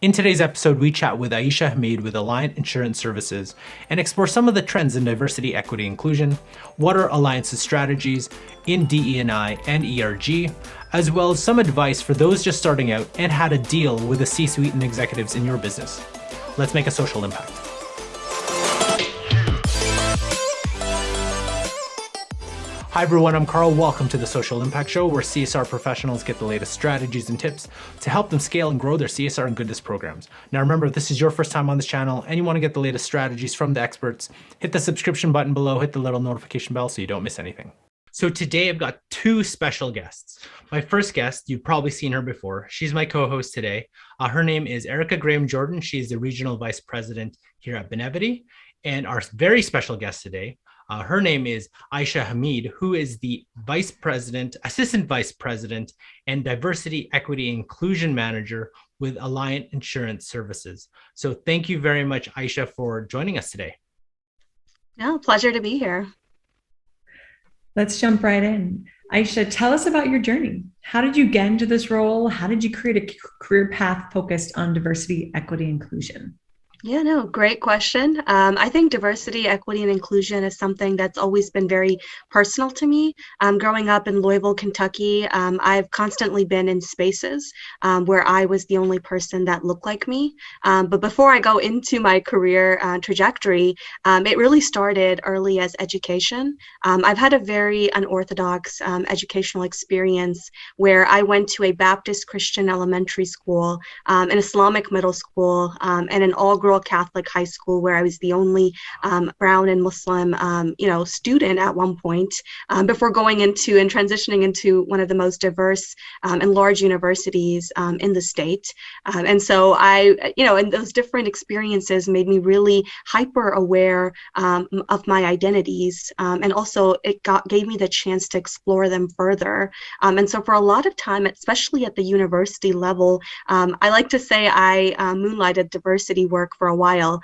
In today's episode, we chat with Aaisha Hamid with Alliant Insurance Services and explore some of the trends in diversity, equity, inclusion, what are Alliance's strategies in DE&I and ERG, as well as some advice for those just starting out and how to deal with the C-suite and executives in your business. Let's make a social impact. Hi everyone, I'm Carl. Welcome to the Social Impact Show, where CSR professionals get the latest strategies and tips to help them scale and grow their CSR and goodness programs. Now remember, if this is your first time on this channel and you want to get the latest strategies from the experts, hit the subscription button below, hit the little notification bell so you don't miss anything. So today I've got two special guests. My first guest, you've probably seen her before. She's my co-host today. Her name is Erica Graham-Jordan. She's the Regional Vice President here at Benevity. And our very special guest today, her name is Aaisha Hamid, who is the Vice President, Assistant Vice President, and Diversity, Equity, and Inclusion Manager with Alliant Insurance Services. So thank you very much, Aaisha, for joining us today. No, pleasure to be here. Let's jump right in. Aaisha, tell us about your journey. How did you get into this role? How did you create a career path focused on diversity, equity, and inclusion? Yeah, no, great question. I think diversity, equity, and inclusion is something that's always been very personal to me. Growing up in Louisville, Kentucky, I've constantly been in spaces where I was the only person that looked like me. But before I go into my career trajectory, it really started early as education. I've had a very unorthodox educational experience where I went to a Baptist Christian elementary school, an Islamic middle school, and an all-girl Catholic high school where I was the only brown and Muslim, student at one point before going into and transitioning into one of the most diverse and large universities in the state. And so and those different experiences made me really hyper aware of my identities. And also it gave me the chance to explore them further. And so for a lot of time, especially at the university level, I like to say I moonlighted diversity work for a while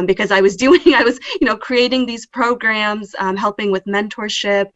because I was creating these programs, helping with mentorship,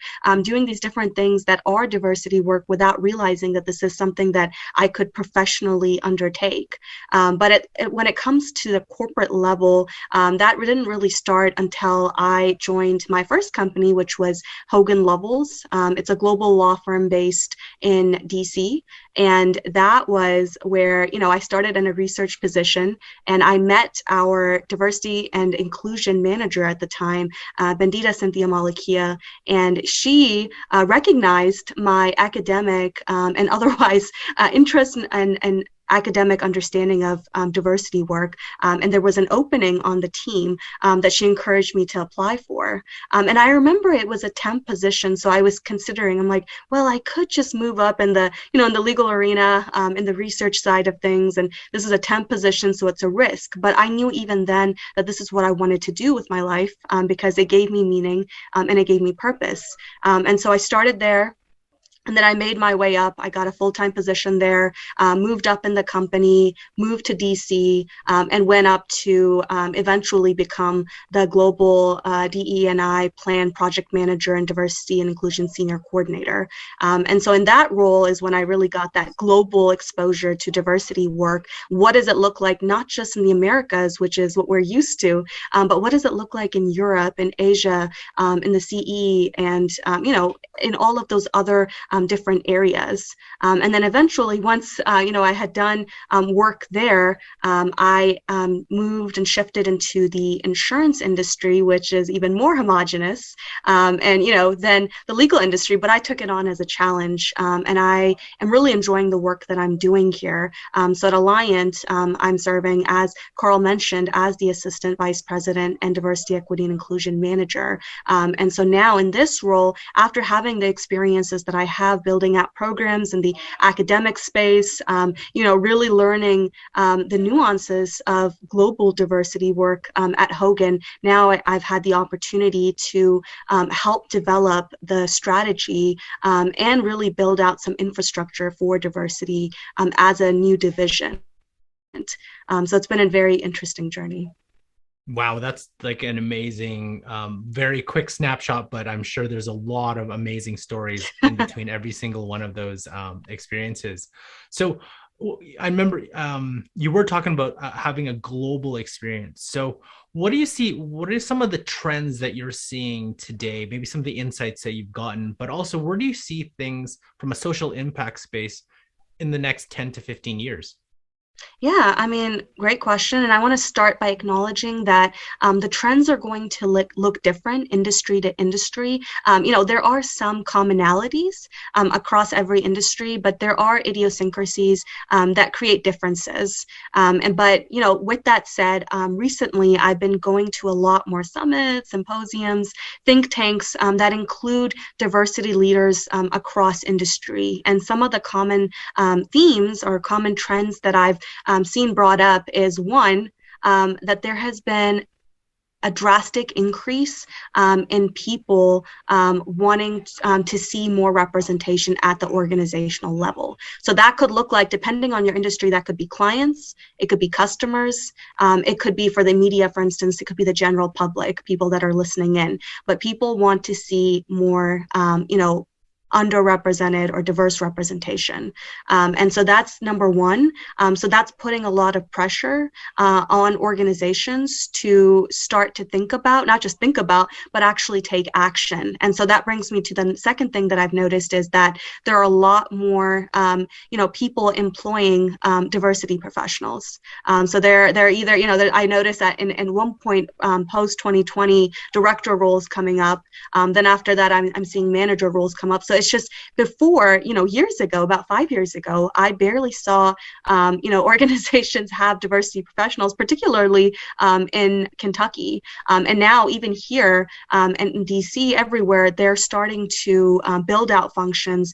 doing these different things that are diversity work without realizing that this is something that I could professionally undertake. But when it comes to the corporate level, that didn't really start until I joined my first company, which was Hogan Lovells. It's a global law firm based in DC. And that was where, I started in a research position and I met our diversity and inclusion manager at the time, Bendita Cynthia Malakia, and she recognized my academic and otherwise interest and academic understanding of diversity work. And there was an opening on the team that she encouraged me to apply for. And I remember it was a temp position. So I was considering, I'm like, well, I could just move up in the, in the legal arena, in the research side of things. And this is a temp position, so it's a risk. But I knew even then that this is what I wanted to do with my life because it gave me meaning and it gave me purpose. And so I started there. And then I made my way up. I got a full-time position there, moved up in the company, moved to DC, and went up to eventually become the global DE&I plan project manager and diversity and inclusion senior coordinator. And so in that role is when I really got that global exposure to diversity work. What does it look like, not just in the Americas, which is what we're used to, but what does it look like in Europe, in Asia, in the CE, and, in all of those other different areas. And then eventually, once I had done work there, I moved and shifted into the insurance industry, which is even more homogenous, than the legal industry. But I took it on as a challenge, and I am really enjoying the work that I'm doing here. So at Alliant, I'm serving, as Carl mentioned, as the Assistant Vice President and Diversity, Equity, and Inclusion Manager. And so now in this role, after having the experiences that I have building out programs in the academic space, really learning the nuances of global diversity work at Hogan. Now I've had the opportunity to help develop the strategy and really build out some infrastructure for diversity as a new division. So it's been a very interesting journey. Wow, that's like an amazing, very quick snapshot, but I'm sure there's a lot of amazing stories in between every single one of those experiences. So I remember you were talking about having a global experience. So, what do you see? What are some of the trends that you're seeing today? Maybe some of the insights that you've gotten, but also where do you see things from a social impact space in the next 10 to 15 years? Yeah, I mean, great question. And I want to start by acknowledging that the trends are going to look different industry to industry. There are some commonalities across every industry, but there are idiosyncrasies that create differences. With that said, recently I've been going to a lot more summits, symposiums, think tanks that include diversity leaders across industry. And some of the common themes or common trends that I've seen brought up is one, that there has been a drastic increase in people wanting to see more representation at the organizational level. So that could look like, depending on your industry, that could be clients, it could be customers, it could be for the media, for instance, it could be the general public, people that are listening in. But people want to see more, underrepresented or diverse representation. And so that's number one. So that's putting a lot of pressure on organizations to start to think about, not just think about, but actually take action. And so that brings me to the second thing that I've noticed is that there are a lot more, people employing diversity professionals. So they're either, I noticed that in one point post 2020 director roles coming up. Then after that, I'm seeing manager roles come up. So it's just before, years ago, about 5 years ago, I barely saw, organizations have diversity professionals, particularly in Kentucky. And now even here and in DC, everywhere, they're starting to build out functions.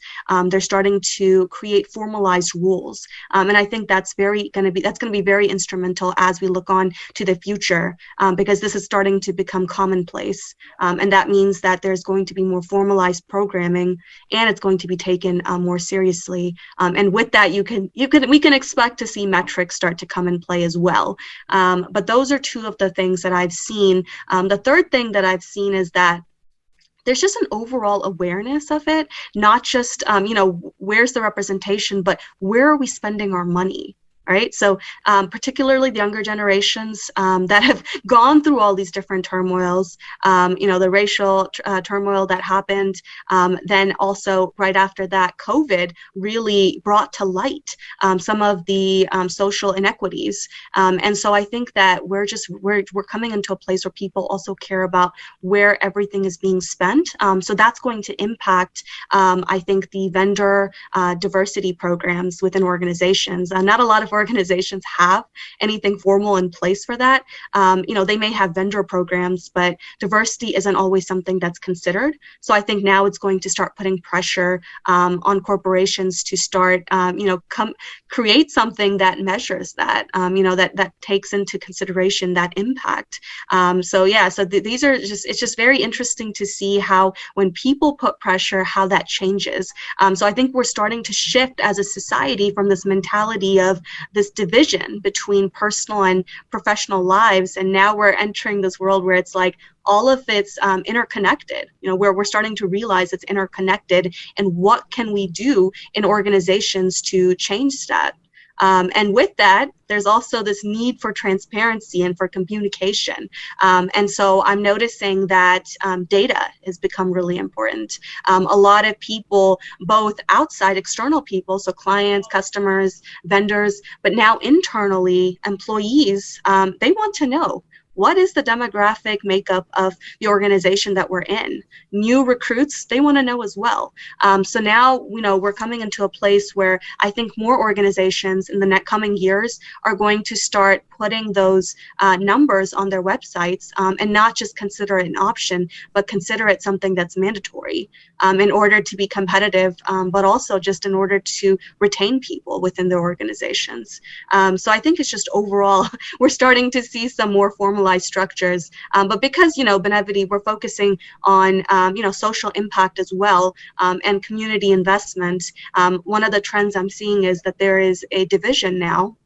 They're starting to create formalized rules. And I think that's going to be very instrumental as we look on to the future, because this is starting to become commonplace. And that means that there's going to be more formalized programming, and it's going to be taken more seriously. And with that, we can expect to see metrics start to come in play as well. But those are two of the things that I've seen. The third thing that I've seen is that there's just an overall awareness of it, not just, where's the representation, but where are we spending our money? Right. So particularly the younger generations that have gone through all these different turmoils, the racial turmoil that happened, then also right after that, COVID really brought to light some of the social inequities. And so I think that we're coming into a place where people also care about where everything is being spent. So that's going to impact, I think, the vendor diversity programs within organizations. Not a lot of organizations have anything formal in place for that. They may have vendor programs, but diversity isn't always something that's considered. So I think now it's going to start putting pressure on corporations to start, create something that measures that, that takes into consideration that impact. It's just very interesting to see how when people put pressure, how that changes. So I think we're starting to shift as a society from this mentality of this division between personal and professional lives. And now we're entering this world where it's like all of it's interconnected, where we're starting to realize it's interconnected, and what can we do in organizations to change that? And with that, there's also this need for transparency and for communication. And so I'm noticing that data has become really important. A lot of people, both outside external people, so clients, customers, vendors, but now internally, employees, they want to know, what is the demographic makeup of the organization that we're in? New recruits, they want to know as well. So now, we're coming into a place where I think more organizations in the next coming years are going to start putting those numbers on their websites and not just consider it an option, but consider it something that's mandatory in order to be competitive, but also just in order to retain people within their organizations. So I think it's just overall, we're starting to see some more formalized structures, but because Benevity, we're focusing on social impact as well, and community investment. One of the trends I'm seeing is that there is a division now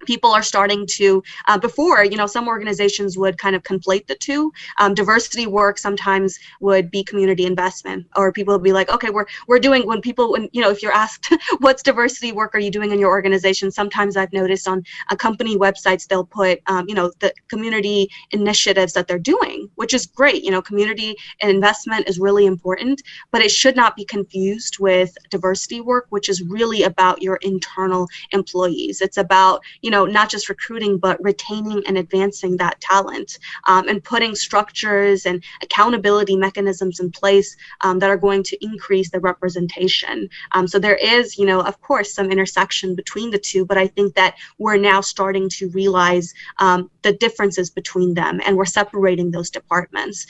People are starting to, before, some organizations would kind of conflate the two. Diversity work sometimes would be community investment, or people would be like, okay, we're doing, when if you're asked, what's diversity work are you doing in your organization? Sometimes I've noticed on company websites, they'll put, the community initiatives that they're doing, which is great. Community investment is really important, but it should not be confused with diversity work, which is really about your internal employees. It's about, not just recruiting, but retaining and advancing that talent, and putting structures and accountability mechanisms in place that are going to increase the representation. So there is, of course, some intersection between the two, but I think that we're now starting to realize the differences between them, and we're separating those departments.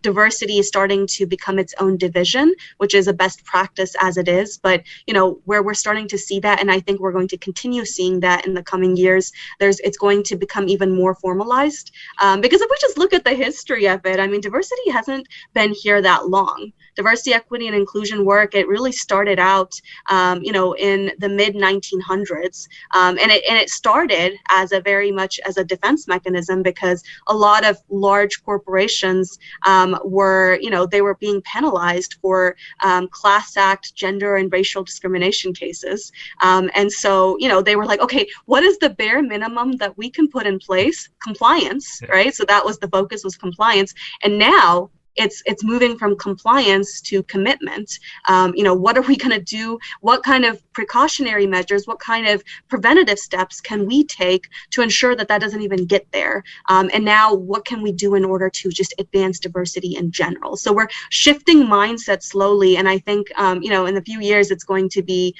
Diversity is starting to become its own division, which is a best practice as it is, but where we're starting to see that, and I think we're going to continue seeing that in the coming years, it's going to become even more formalized, because if we just look at the history of it, I mean, diversity hasn't been here that long. Diversity, equity, and inclusion work, it really started out, in the mid 1900s, and it started as a very much as a defense mechanism, because a lot of large corporations were, they were being penalized for class act, gender, and racial discrimination cases, and so they were like, okay, what is the bare minimum that we can put in place? Compliance, right? So that was the focus, was compliance, and now it's moving from compliance to commitment. What are we going to do? What kind of precautionary measures, what kind of preventative steps can we take to ensure that doesn't even get there? And now what can we do in order to just advance diversity in general? So we're shifting mindset slowly. And I think, in a few years, it's going to be,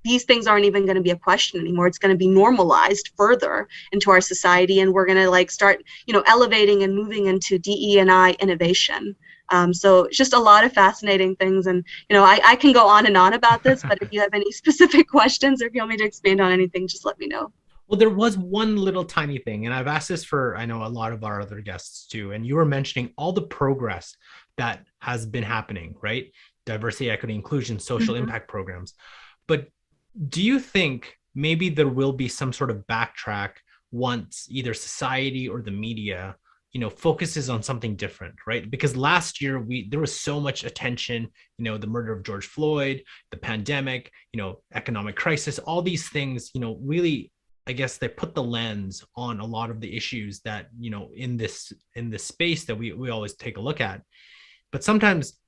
these things aren't even going to be a question anymore. It's going to be normalized further into our society, and we're going to start, elevating and moving into DE&I innovation. So it's just a lot of fascinating things, and I can go on and on about this, but if you have any specific questions or if you want me to expand on anything, just let me know. Well, there was one little tiny thing, and I've asked this for, I know, a lot of our other guests too, and you were mentioning all the progress that has been happening, right? Diversity, equity, inclusion, social impact programs. But do you think maybe there will be some sort of backtrack once either society or the media, focuses on something different, right? Because last year there was so much attention, the murder of George Floyd, the pandemic, economic crisis, all these things, really, I guess they put the lens on a lot of the issues that, in this space that we always take a look at. But sometimes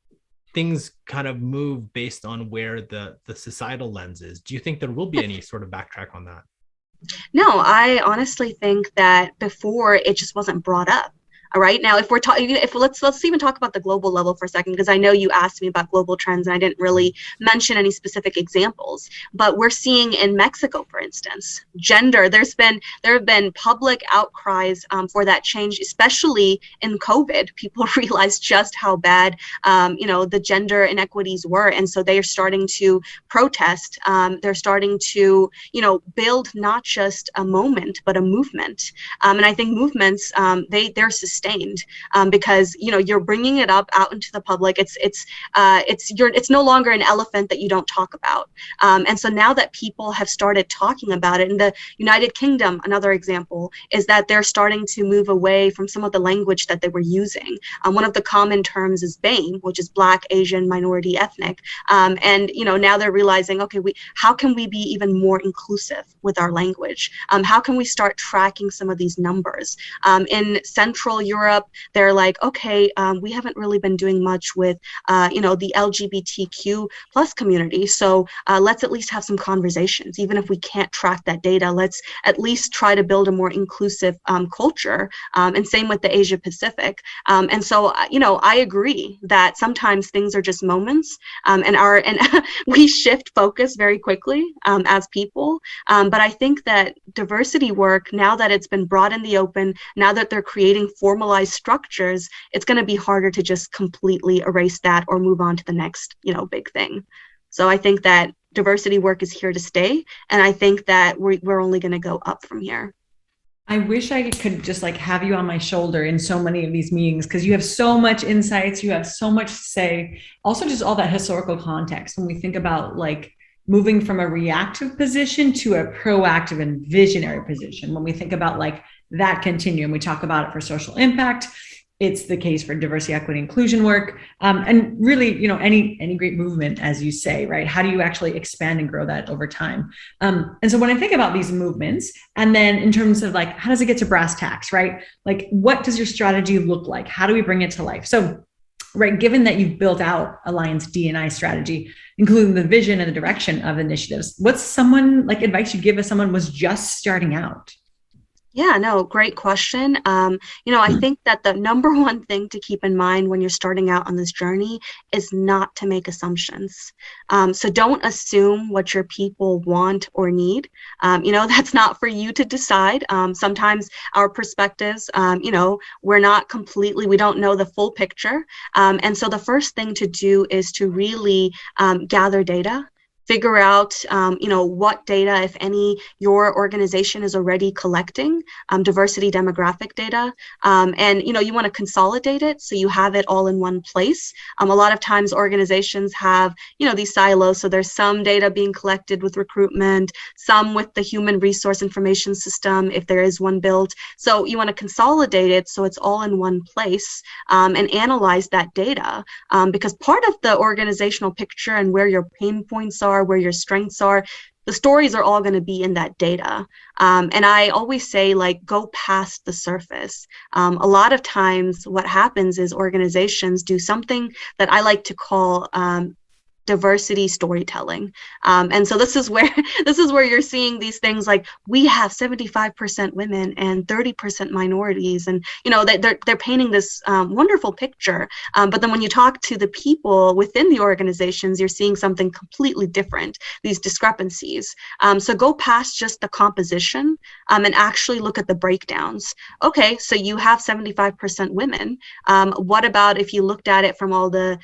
things kind of move based on where the societal lens is. Do you think there will be any sort of backtrack on that? No, I honestly think that before it just wasn't brought up. All right. Now, if we're talking, let's even talk about the global level for a second, because I know you asked me about global trends and I didn't really mention any specific examples. But we're seeing in Mexico, for instance, gender. There have been public outcries for that change, especially in COVID. People realized just how bad the gender inequities were, and so they are starting to protest. They're starting to build not just a moment but a movement. And I think movements they're sustained because you're bringing it up out into the public. It's no longer an elephant that you don't talk about. And so now that people have started talking about it, in the United Kingdom, another example is that they're starting to move away from some of the language that they were using. One of the common terms is BAME, which is Black, Asian, Minority, Ethnic. And now they're realizing, okay, how can we be even more inclusive with our language? How can we start tracking some of these numbers? In Central Europe, they're like, okay, we haven't really been doing much with, the LGBTQ plus community. So let's at least have some conversations. Even if we can't track that data, let's at least try to build a more inclusive culture. And same with the Asia Pacific. And so, I agree that sometimes things are just moments, and we shift focus very quickly as people. But I think that diversity work, now that it's been brought in the open, now that they're creating formalized structures, it's going to be harder to just completely erase that or move on to the next, big thing. So I think that diversity work is here to stay, and I think that we're only going to go up from here. I wish I could just have you on my shoulder in so many of these meetings, because you have so much insights, you have so much to say. Also, just all that historical context when we think about moving from a reactive position to a proactive and visionary position. When we think about like that continuum, we talk about it for social impact. It's the case for diversity, equity, inclusion work, and really, you know, any great movement, as you say, right? How do you actually expand and grow that over time? And so when I think about these movements, and then in terms of like, how does it get to brass tacks, right? Like, what does your strategy look like? How do we bring it to life? So, right, given that you've built out Alliant's DE&I strategy, including the vision and the direction of initiatives, what's someone like advice you give as someone was just starting out? Yeah, no, great question. I think that the number one thing to keep in mind when you're starting out on this journey is not to make assumptions. So don't assume what your people want or need. That's not for you to decide. Sometimes our perspectives, we don't know the full picture. And so the first thing to do is to really gather data. Figure out, what data, if any, your organization is already collecting, diversity demographic data. And you want to consolidate it so you have it all in one place. A lot of times organizations have, these silos. So there's some data being collected with recruitment, some with the human resource information system, if there is one built. So you want to consolidate it so it's all in one place, and analyze that data. Because part of the organizational picture and where your pain points are, where your strengths are, the stories are all going to be in that data. And I always say, like, go past the surface. A lot of times what happens is organizations do something that I like to call diversity storytelling. And so this is where you're seeing these things like, we have 75% women and 30% minorities, and they're painting this wonderful picture. But then when you talk to the people within the organizations, you're seeing something completely different, these discrepancies. So go past just the composition and actually look at the breakdowns. Okay, so you have 75% women. What about if you looked at it from all the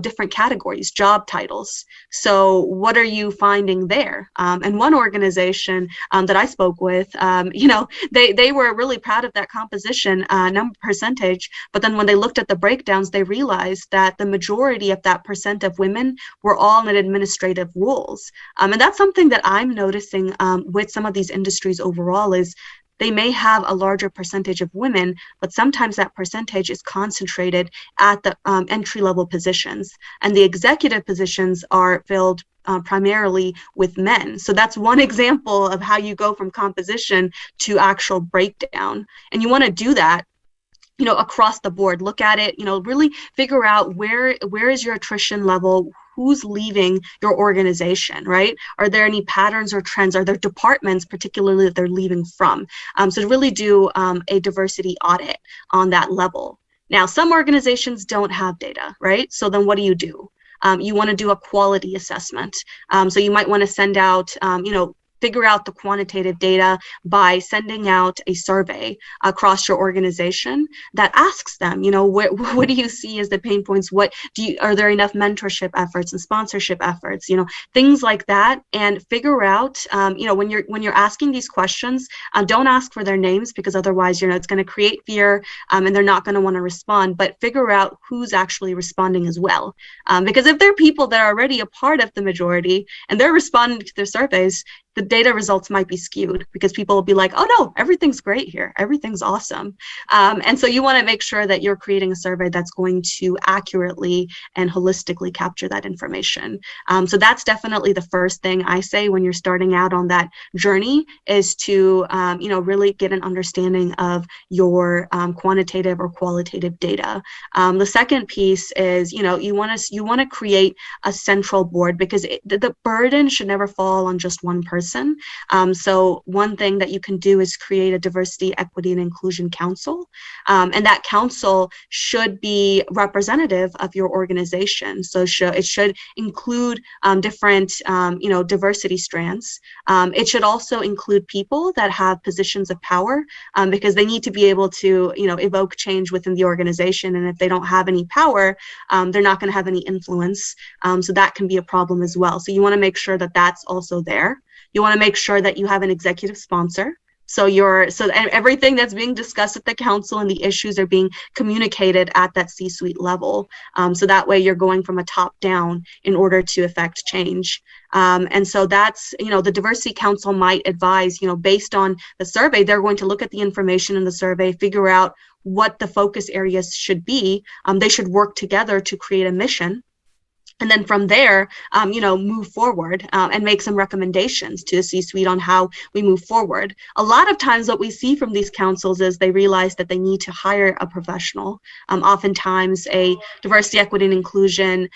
different categories, job titles? So what are you finding there? And one organization that I spoke with, they were really proud of that composition number percentage, but then when they looked at the breakdowns, they realized that the majority of that percent of women were all in administrative roles. And that's something that I'm noticing with some of these industries overall is they may have a larger percentage of women, but sometimes that percentage is concentrated at the entry-level positions. And the executive positions are filled primarily with men. So that's one example of how you go from composition to actual breakdown. And you want to do that across the board. Look at it, really figure out where is your attrition level, who's leaving your organization, right? Are there any patterns or trends? Are there departments particularly that they're leaving from? So to really do a diversity audit on that level. Now, some organizations don't have data, right? So then what do? You want to do a quality assessment. So you might want to send out, figure out the quantitative data by sending out a survey across your organization that asks them, what do you see as the pain points? Are there enough mentorship efforts and sponsorship efforts, things like that, and figure out, when you're asking these questions, don't ask for their names, because otherwise, it's going to create fear, and they're not going to want to respond, but figure out who's actually responding as well. Because if there are people that are already a part of the majority and they're responding to their surveys, the data results might be skewed because people will be like, oh no, everything's great here. Everything's awesome. And so you want to make sure that you're creating a survey that's going to accurately and holistically capture that information. So that's definitely the first thing I say when you're starting out on that journey, is to, really get an understanding of your quantitative or qualitative data. The second piece is, you want to create a central board, because the burden should never fall on just one person. So one thing that you can do is create a diversity, equity, and inclusion council. And that council should be representative of your organization. So it should include different, diversity strands. It should also include people that have positions of power, because they need to be able to, evoke change within the organization. And if they don't have any power, they're not going to have any influence. So that can be a problem as well. So you want to make sure that that's also there. You want to make sure that you have an executive sponsor. And everything that's being discussed at the council and the issues are being communicated at that C-suite level. So that way you're going from a top down in order to affect change. And so that's, the Diversity Council might advise, based on the survey, they're going to look at the information in the survey, figure out what the focus areas should be. They should work together to create a mission. And then from there, move forward and make some recommendations to the C-suite on how we move forward. A lot of times what we see from these councils is they realize that they need to hire a professional, oftentimes a diversity, equity, and inclusion,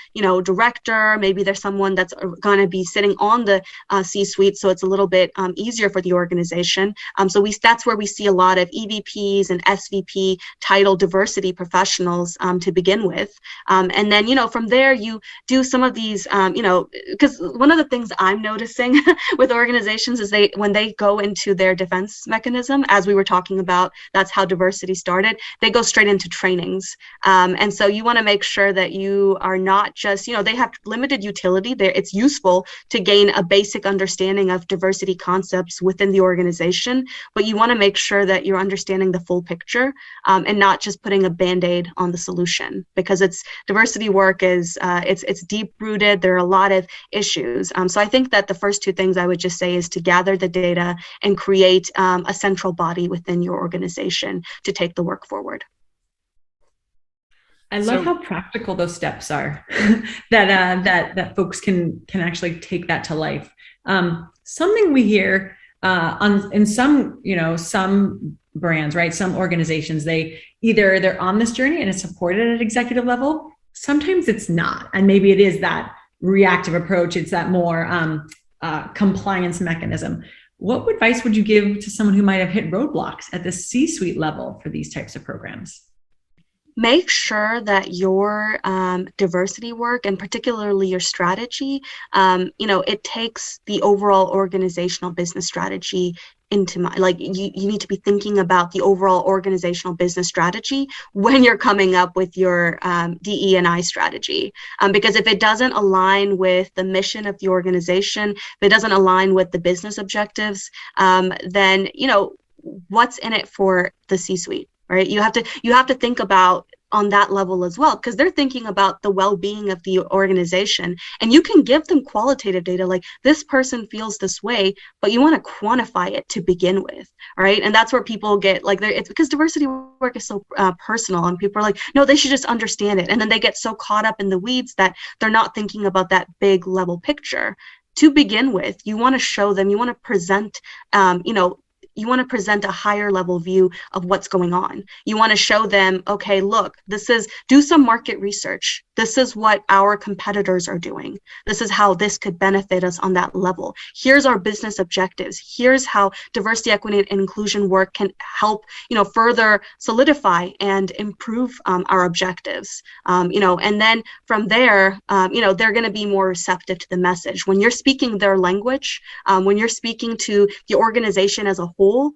director. Maybe there's someone that's going to be sitting on the C-suite, so it's a little bit easier for the organization. That's where we see a lot of EVPs and SVP title diversity professionals to begin with. And then, from there, you do some of these, because one of the things I'm noticing with organizations is when they go into their defense mechanism, as we were talking about, that's how diversity started, they go straight into trainings. And so you want to make sure that you are not just, they have limited utility there. It's useful to gain a basic understanding of diversity concepts within the organization, but you want to make sure that you're understanding the full picture and not just putting a Band-Aid on the solution, because diversity work is, it's deep-rooted. There are a lot of issues. So I think that the first two things I would just say is to gather the data and create a central body within your organization to take the work forward. I love how practical those steps are that folks can actually take that to life. Something we hear in some brands, right? Some organizations, they're on this journey and it's supported at executive level. Sometimes it's not. And maybe it is that reactive approach. It's that more compliance mechanism. What advice would you give to someone who might have hit roadblocks at the C-suite level for these types of programs? Make sure that your diversity work, and particularly your strategy, it takes the overall organizational business strategy into you need to be thinking about the overall organizational business strategy when you're coming up with your DE&I strategy. Because if it doesn't align with the mission of the organization, if it doesn't align with the business objectives, then, what's in it for the C-suite? Right? You have to think about on that level as well, because they're thinking about the well-being of the organization, and you can give them qualitative data like this person feels this way, but you want to quantify it to begin with, right? And that's where people get it's because diversity work is so personal, and people are like, no, they should just understand it, and then they get so caught up in the weeds that they're not thinking about that big level picture. To begin with, you want to show them, you want to present, you want to present a higher level view of what's going on. You want to show them, okay, look, do some market research. This is what our competitors are doing. This is how this could benefit us on that level. Here's our business objectives. Here's how diversity, equity, and inclusion work can help, further solidify and improve our objectives. And then from there, they're going to be more receptive to the message. When you're speaking their language, when you're speaking to the organization as a whole,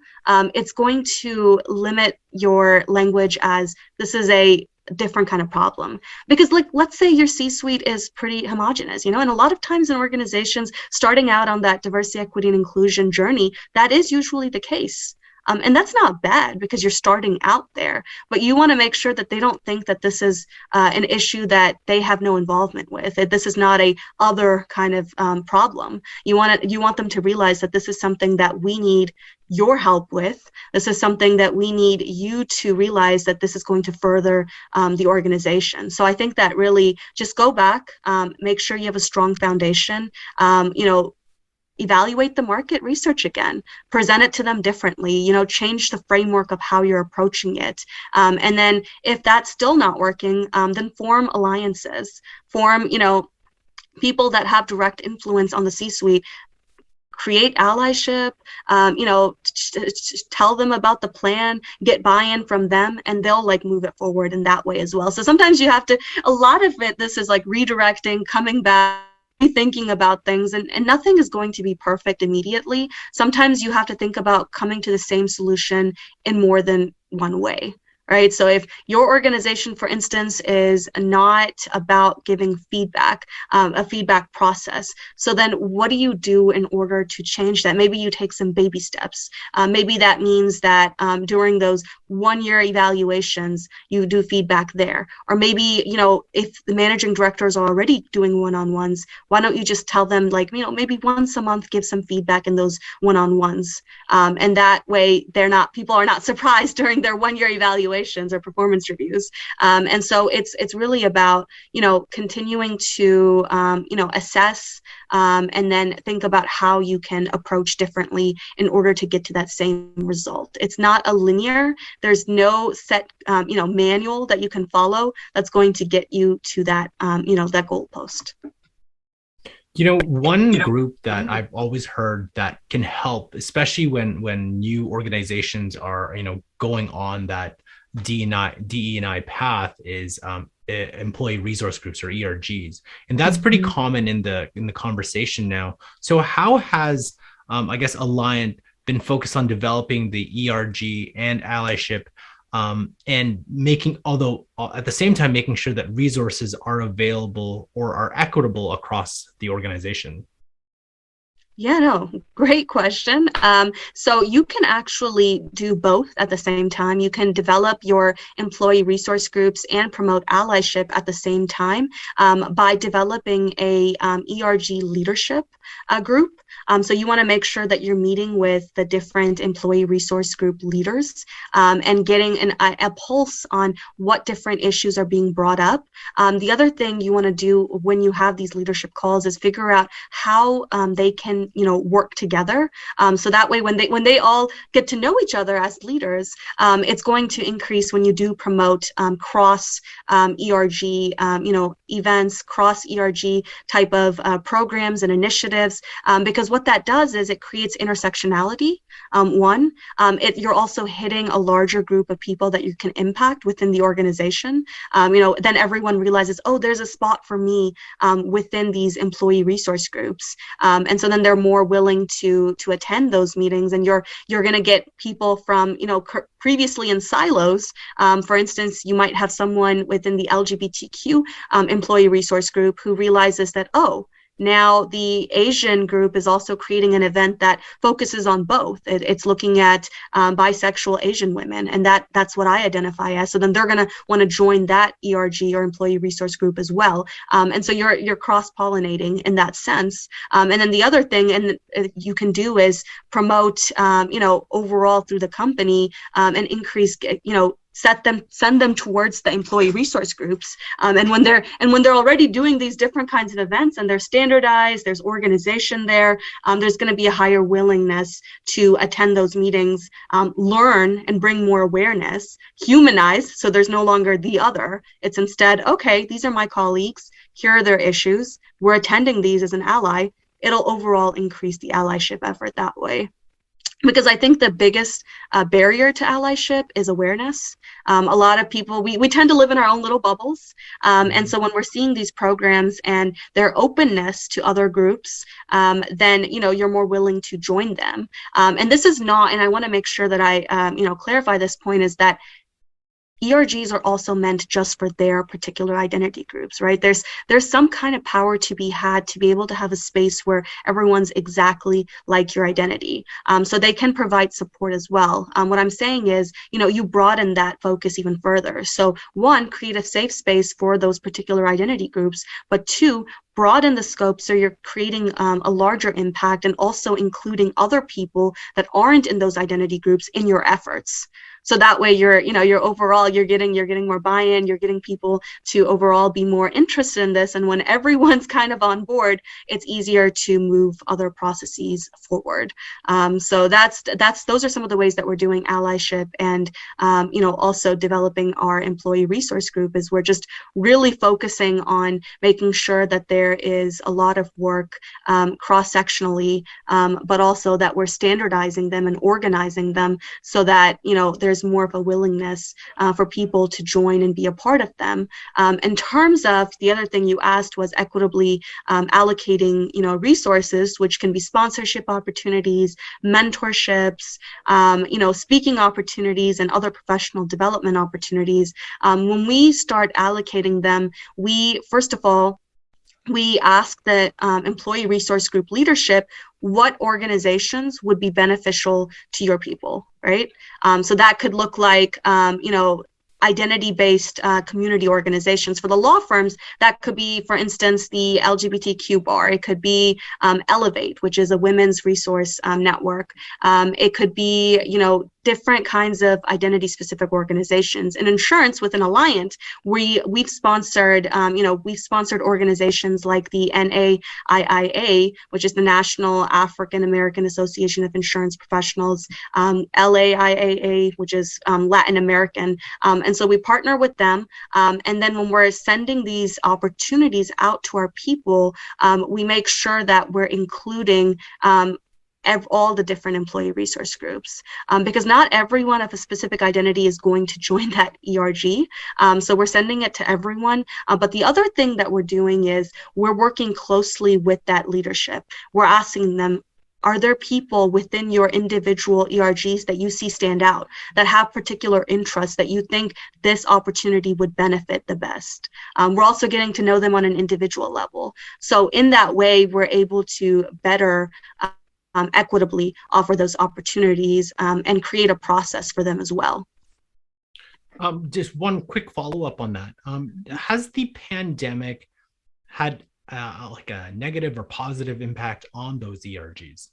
it's going to limit your language as this is a different kind of problem. Because let's say your C-suite is pretty homogenous, and a lot of times in organizations starting out on that diversity, equity, and inclusion journey, that is usually the case. And that's not bad because you're starting out there, but you want to make sure that they don't think that this is an issue that they have no involvement with. This is not a other kind of problem. You want them to realize that this is something that we need your help with. This is something that we need you to realize that this is going to further the organization. So I think that really just go back, make sure you have a strong foundation, evaluate the market research again, present it to them differently, change the framework of how you're approaching it. And then if that's still not working, then form alliances, form, people that have direct influence on the C-suite, create allyship, tell them about the plan, get buy-in from them, and they'll move it forward in that way as well. So sometimes you have to, a lot of it, this is redirecting, coming back, thinking about things, and nothing is going to be perfect immediately. Sometimes you have to think about coming to the same solution in more than one way, right? So if your organization, for instance, is not about giving feedback, a feedback process, so then what do you do in order to change that? Maybe you take some baby steps. Maybe that means that during those 1-year evaluations, you do feedback there. Or maybe, if the managing directors are already doing one-on-ones, why don't you just tell them, like, maybe once a month, give some feedback in those one-on-ones. And that way people are not surprised during their 1-year evaluations or performance reviews. And so it's really about, continuing to, assess and then think about how you can approach differently in order to get to that same result. It's not a linear, there's no set, manual that you can follow that's going to get you to that, that goalpost. One group that I've always heard that can help, especially when new organizations are, going on that DE&I path, is employee resource groups, or ERGs, and that's pretty common in the conversation now. So how has I guess Alliant been focused on developing the ERG and allyship, and although at the same time making sure that resources are available or are equitable across the organization? Yeah, no, great question. So you can actually do both at the same time. You can develop your employee resource groups and promote allyship at the same time by developing a ERG leadership group. So you want to make sure that you're meeting with the different employee resource group leaders and getting a pulse on what different issues are being brought up. The other thing you want to do when you have these leadership calls is figure out how they can work together. So that way, when they all get to know each other as leaders, it's going to increase when you do promote cross ERG, events, cross ERG type of programs and initiatives, because what that does is it creates intersectionality. You're also hitting a larger group of people that you can impact within the organization. Then everyone realizes, oh, there's a spot for me within these employee resource groups, and so then they're more willing to attend those meetings, and you're going to get people from previously in silos. For instance, you might have someone within the LGBTQ employee resource group who realizes that, oh, now the Asian group is also creating an event that focuses on both. It's looking at bisexual Asian women, and that's what I identify as. So then they're going to want to join that ERG or employee resource group as well. And so you're cross-pollinating in that sense. And then the other thing you can do is promote, overall through the company and increase, send them towards the employee resource groups. And when they're already doing these different kinds of events and they're standardized, there's organization there, there's going to be a higher willingness to attend those meetings, learn and bring more awareness, humanize, so there's no longer the other. It's instead, okay, these are my colleagues, here are their issues, we're attending these as an ally. It'll overall increase the allyship effort that way. Because I think the biggest barrier to allyship is awareness. A lot of people, we tend to live in our own little bubbles. And so when we're seeing these programs and their openness to other groups, then, you're more willing to join them. And this is not, and I want to make sure that I, clarify this point, is that ERGs are also meant just for their particular identity groups, right? There's some kind of power to be had to be able to have a space where everyone's exactly like your identity. So they can provide support as well. What I'm saying is, you broaden that focus even further. So 1, create a safe space for those particular identity groups, but 2, broaden the scope so you're creating a larger impact and also including other people that aren't in those identity groups in your efforts. So that way you're getting more buy-in, you're getting people to overall be more interested in this. And when everyone's kind of on board, it's easier to move other processes forward. So those are some of the ways that we're doing allyship, and also developing our employee resource group is we're just really focusing on making sure that they're there is a lot of work cross-sectionally, but also that we're standardizing them and organizing them so that, there's more of a willingness for people to join and be a part of them. In terms of the other thing you asked was equitably allocating, resources, which can be sponsorship opportunities, mentorships, speaking opportunities, and other professional development opportunities. When we start allocating them, first of all, we ask the employee resource group leadership what organizations would be beneficial to your people, right? So that could look like, identity-based community organizations. For the law firms, that could be, for instance, the LGBTQ bar. It could be Elevate, which is a women's resource network. It could be, different kinds of identity-specific organizations. In insurance, within Alliant, we've sponsored, organizations like the NAIIA, which is the National African American Association of Insurance Professionals, LAIAA, which is Latin American. And so we partner with them. And then when we're sending these opportunities out to our people, we make sure that we're including all the different employee resource groups, because not everyone of a specific identity is going to join that ERG. So we're sending it to everyone. But the other thing that we're doing is we're working closely with that leadership. We're asking them, are there people within your individual ERGs that you see stand out, that have particular interests that you think this opportunity would benefit the best? We're also getting to know them on an individual level. So in that way, we're able to better equitably offer those opportunities and create a process for them as well. Just one quick follow-up on that. Has the pandemic had like a negative or positive impact on those ERGs?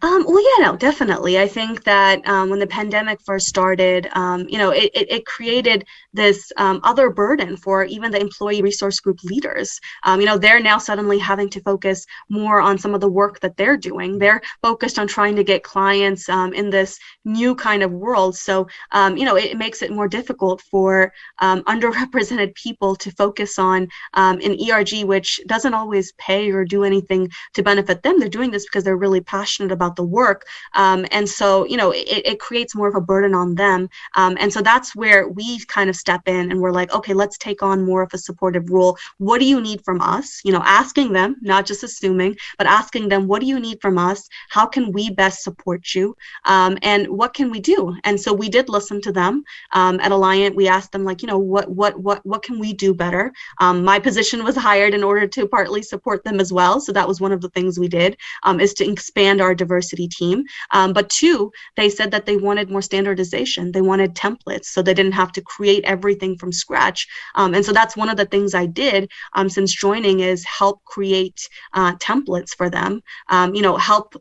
Well, yeah, no, definitely. I think that when the pandemic first started, it created this other burden for even the employee resource group leaders. They're now suddenly having to focus more on some of the work that they're doing. They're focused on trying to get clients in this new kind of world. So, it makes it more difficult for underrepresented people to focus on an ERG, which doesn't always pay or do anything to benefit them. They're doing this because they're really passionate about the work. And so, it creates more of a burden on them. And so that's where we kind of step in and we're like, okay, let's take on more of a supportive role. What do you need from us? Asking them, not just assuming, but asking them, what do you need from us? How can we best support you? And what can we do? And so we did listen to them. At Alliant, we asked them, like, what can we do better? My position was hired in order to partly support them as well. So that was one of the things we did, is to expand our diversity team. But two, they said that they wanted more standardization. They wanted templates so they didn't have to create everything from scratch. And so that's one of the things I did since joining, is help create templates for them, help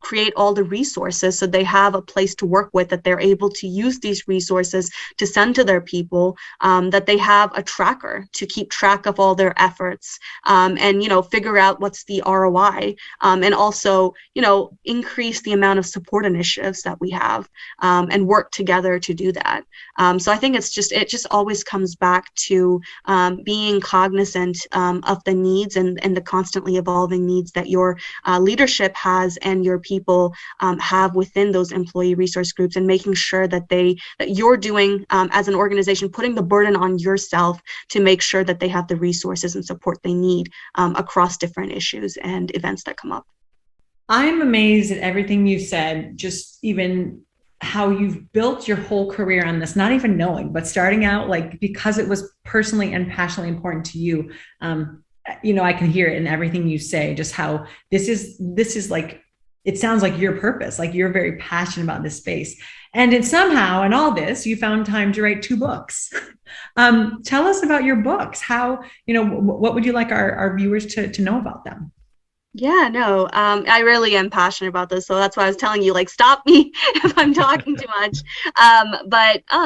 create all the resources so they have a place to work with, that they're able to use these resources to send to their people, that they have a tracker to keep track of all their efforts, and figure out what's the ROI, and also increase the amount of support initiatives that we have, and work together to do that. So I think it just always comes back to being cognizant of the needs and the constantly evolving needs that your leadership has and your people have within those employee resource groups, and making sure that you're doing, as an organization, putting the burden on yourself to make sure that they have the resources and support they need across different issues and events that come up. I'm amazed at everything you said, just even how you've built your whole career on this, not even knowing, but starting out, like, because it was personally and passionately important to you. I can hear it in everything you say, just how this is like, it sounds like your purpose, like you're very passionate about this space. And in somehow, in all this, you found time to write 2 books. Tell us about your books. How, what would you like our viewers to know about them? Yeah, no, I really am passionate about this. So that's why I was telling you, like, stop me if I'm talking too much.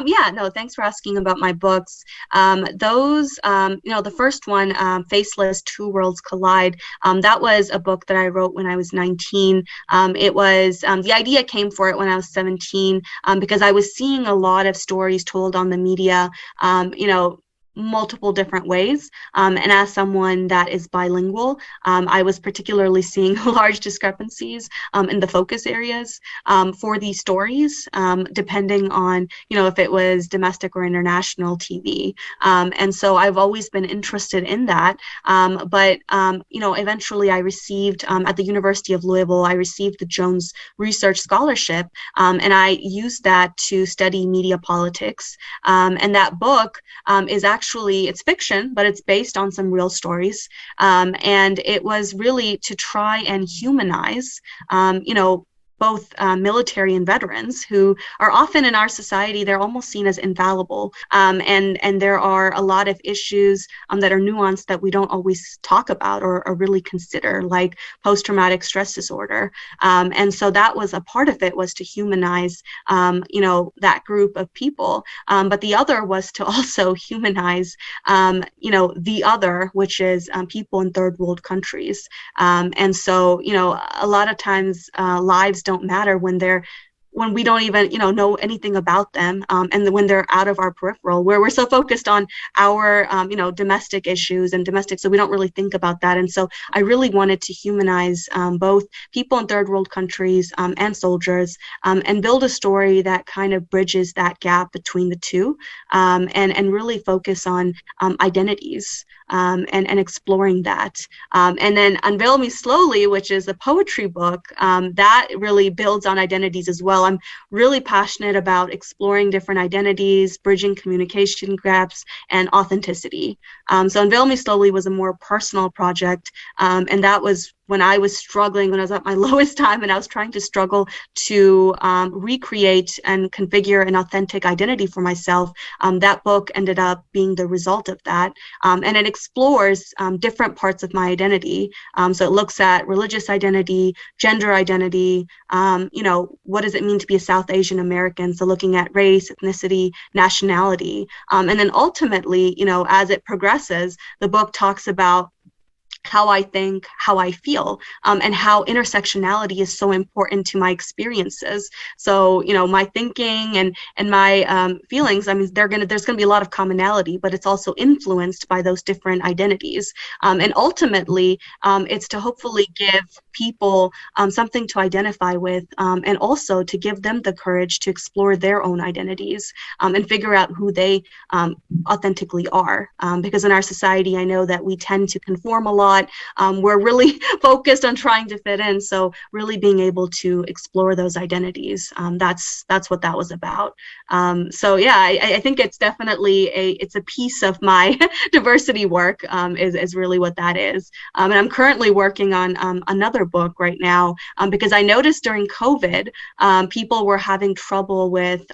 Yeah, no, thanks for asking about my books. The first one, Faceless, Two Worlds Collide, that was a book that I wrote when I was 19. It was, the idea came for it when I was 17, because I was seeing a lot of stories told on the media, multiple different ways. And as someone that is bilingual, I was particularly seeing large discrepancies in the focus areas for these stories, depending on, if it was domestic or international TV. And so I've always been interested in that. But eventually I received, at the University of Louisville, I received the Jones Research Scholarship, and I used that to study media politics. And that book is actually, it's fiction, but it's based on some real stories. And it was really to try and humanize, both military and veterans who are often in our society, they're almost seen as infallible. And there are a lot of issues that are nuanced that we don't always talk about or really consider, like post-traumatic stress disorder. And so that was a part of it, was to humanize, that group of people. But the other was to also humanize, the other, which is people in third world countries. And so, a lot of times lives don't matter when we don't even know anything about them, and when they're out of our peripheral, where we're so focused on our domestic issues and domestic, so we don't really think about that. And so I really wanted to humanize both people in third world countries and soldiers, and build a story that kind of bridges that gap between the two, and really focus on identities, and exploring that. And then Unveil Me Slowly, which is a poetry book, that really builds on identities as well. I'm really passionate about exploring different identities, bridging communication gaps, and authenticity. So Unveil Me Slowly was a more personal project, and that was when I was struggling, when I was at my lowest time, and I was trying to struggle to recreate and configure an authentic identity for myself. That book ended up being the result of that. And it explores different parts of my identity. So it looks at religious identity, gender identity, what does it mean to be a South Asian American? So looking at race, ethnicity, nationality. And then ultimately, as it progresses, the book talks about how I think, how I feel, and how intersectionality is so important to my experiences. So, my thinking and my feelings, I mean, there's gonna be a lot of commonality, but it's also influenced by those different identities. And ultimately, it's to hopefully give people something to identify with, and also to give them the courage to explore their own identities, and figure out who they authentically are. Because in our society, I know that we tend to conform a lot. We're really focused on trying to fit in. So really being able to explore those identities, that's what that was about. So yeah, I think it's definitely it's a piece of my diversity work, is really what that is. And I'm currently working on another book right now, because I noticed during COVID, people were having trouble with,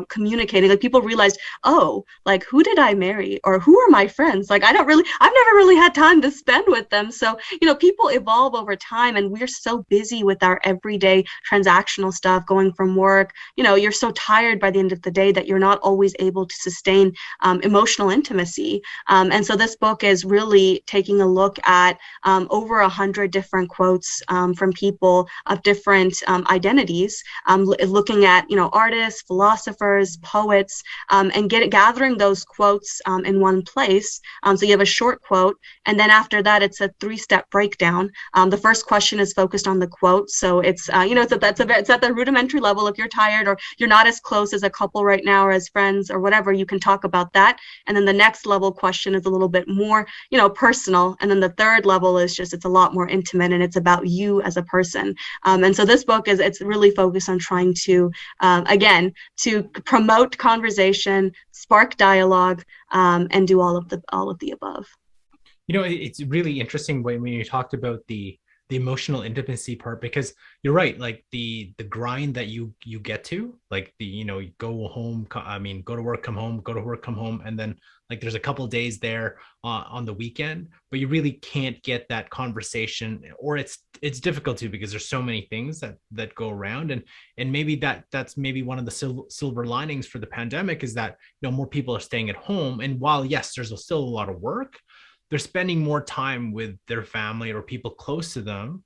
communicating. Like people realized, oh, like who did I marry, or who are my friends? Like I've never really had time to spend with them. So, people evolve over time, and we're so busy with our everyday transactional stuff, going from work, you're so tired by the end of the day that you're not always able to sustain emotional intimacy. And so this book is really taking a look at over 100 different quotes from people of different identities, looking at, artists, philosophers, poets, and gathering those quotes in one place. So you have a short quote, and then after that, it's a 3-step breakdown. The first question is focused on the quote. So it's, it's at the rudimentary level. If you're tired or you're not as close as a couple right now or as friends or whatever, you can talk about that. And then the next level question is a little bit more, personal. And then the third level is just, it's a lot more intimate, and it's about you as a person. And so this book it's really focused on trying to, again, to promote conversation, spark dialogue, and do all of the above. It's really interesting when you talked about the emotional intimacy part, because you're right, like the grind that you get to, like you go home, go to work, come home, go to work, come home, and then like there's a couple of days there on the weekend, but you really can't get that conversation, or it's difficult to, because there's so many things that go around, and maybe that's maybe one of the silver linings for the pandemic, is that more people are staying at home, and while yes, there's still a lot of work, they're spending more time with their family or people close to them,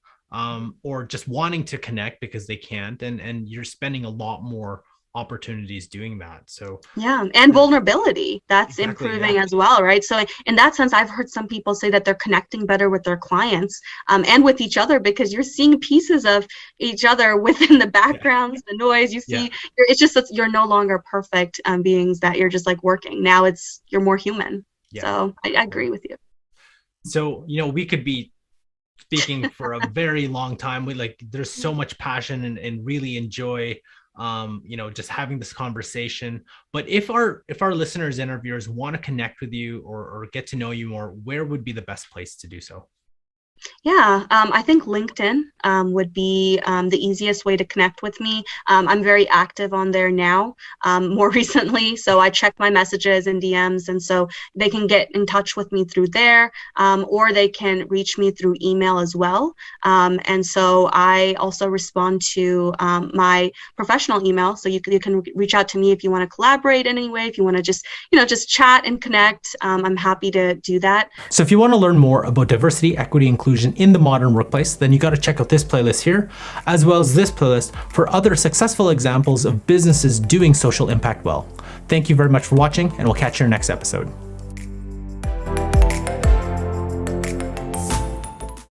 or just wanting to connect because they can't. And you're spending a lot more opportunities doing that. So yeah, and vulnerability, that's Exactly, improving yeah. as well, right? So in that sense, I've heard some people say that they're connecting better with their clients, and with each other, because you're seeing pieces of each other within the backgrounds, the noise you Yeah. see. It's just that you're no longer perfect beings that you're just like working. Now you're more human. Yeah. So I agree with you. So, we could be speaking for a very long time. There's so much passion and really enjoy just having this conversation. But if our listeners and our viewers want to connect with you or get to know you more, where would be the best place to do so? Yeah, I think LinkedIn would be the easiest way to connect with me. I'm very active on there now, more recently, so I check my messages and DMs, and so they can get in touch with me through there, or they can reach me through email as well. And so I also respond to my professional email, so you can reach out to me if you want to collaborate in any way, if you want to just chat and connect. I'm happy to do that. So if you want to learn more about diversity, equity, inclusion in the modern workplace, then you got to check out this playlist here, as well as this playlist for other successful examples of businesses doing social impact well. Thank you very much for watching, and we'll catch you in our next episode.